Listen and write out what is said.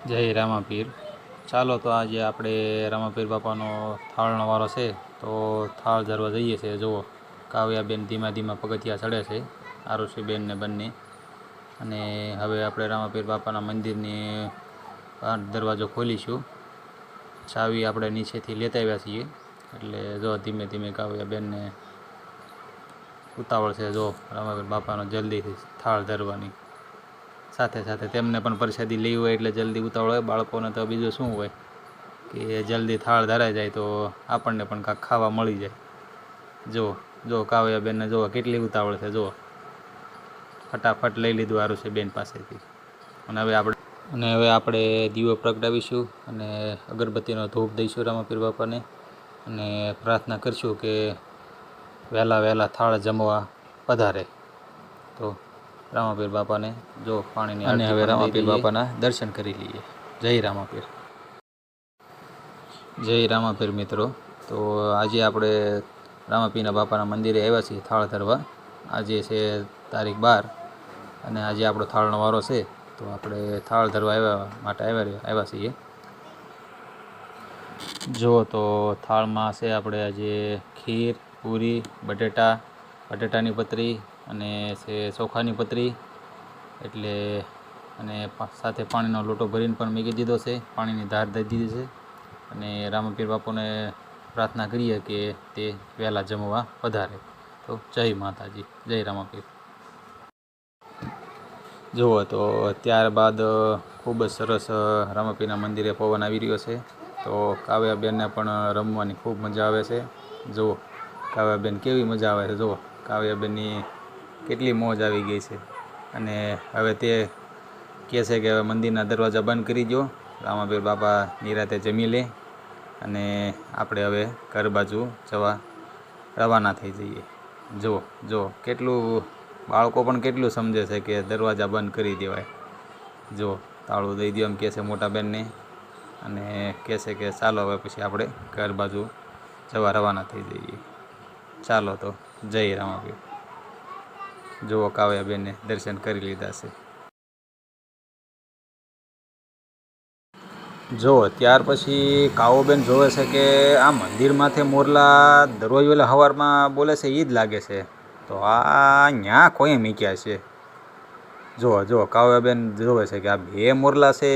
જય રામાપીર। ચાલો તો આજે આપણે રામાપીર બાપાનો થાળનો વારો છે, તો થાળ ધરવા જઈએ છીએ। જુઓ, કાવ્યાબેન ધીમા ધીમા પગથિયા ચડે છે, આરુષીબેન ને બંને। અને હવે આપણે રામાપીર બાપાના મંદિરની દરવાજો ખોલીશું। ચાવી આપણે નીચેથી લેતા આવ્યા છીએ, એટલે જો ધીમે ધીમે કાવ્યાબેનને ઉતાવળ છે। જો રામાપીર બાપાનો જલ્દીથી થાળ ધરવાની, સાથે સાથે તેમને પણ પ્રસાદી લેવી હોય એટલે જલ્દી ઉતાવળ હોય। બાળકોને તો બીજું શું હોય કે જલ્દી થાળ ધરાઈ જાય તો આપણને પણ કાંઈક ખાવા મળી જાય। જો કાવ્યાબેનને જુઓ કેટલી ઉતાવળ છે। જુઓ, ફટાફટ લઈ લીધું આરુષીબેન પાસેથી। અને હવે આપણે દીવો પ્રગટાવીશું અને અગરબત્તીનો ધૂપ દઈશું રામાપીર બાપાને, અને પ્રાર્થના કરીશું કે વહેલા થાળ જમવા પધારે। તો રામાપીર બાપાને જો પાણીની અને હવે રામાપીર બાપાના દર્શન કરી લઈએ। જય રામાપીર। જય રામાપીર મિત્રો। તો આજે આપણે રામાપીરના બાપાના મંદિરે આવ્યા છીએ થાળ ધરવા। આજે છે તારીખ 12 અને આજે આપણો થાળનો વારો છે, તો આપણે થાળ ધરવા આવ્યા છીએ। જો તો થાળમાં છે આપણે આજે ખીર, પૂરી, બટેટાની પતરી અને છે ચોખાની પતરી, એટલે અને સાથે પાણીનો લોટો ભરીને પણ મૂકી દીધો છે, પાણીની ધાર દઈ દીધી છે। અને રામાપીર બાપુને પ્રાર્થના કરીએ કે તે વહેલા જમવા પધારે। તો જય માતાજી, જય રામાપીર। જુઓ તો ત્યારબાદ ખૂબ જ સરસ રામાપીરના મંદિરે પવન આવી રહ્યો છે, તો કાવ્યાબેનને પણ રમવાની ખૂબ મજા આવે છે। જુઓ કાવ્યાબેન કેવી મજા આવે છે। જુઓ કાવ્યાબેનની કેટલી મોજ આવી ગઈ છે। અને હવે તે કહે છે કે હવે મંદિરના દરવાજા બંધ કરી દો, રામાપીર બાપા નિરાતે જમી લે અને આપણે હવે ઘર બાજુ જવા રવાના થઈ જઈએ। જુઓ કેટલું બાળકો પણ કેટલું સમજે છે કે દરવાજા બંધ કરી દેવાય। જો તાળું દઈ દો એમ કહે છે મોટાબેનને, અને કહે છે કે ચાલો હવે પછી આપણે ઘર બાજુ જવા રવાના થઈ જઈએ। ચાલો તો જય રામાપીર। જુઓ કાવ્યાબેનને દર્શન કરી લીધા છે। જો ત્યાર પછી કાવ્યાબેન જોવે છે કે આ મંદિરમાંથી મોરલા દરરોજ વહેલા સવારમાં બોલે છે એ જ લાગે છે, તો આ ન્યા કોઈ મૂક્યા છે। જો કાવ્યાબેન જોવે છે કે આ 2 મોરલા છે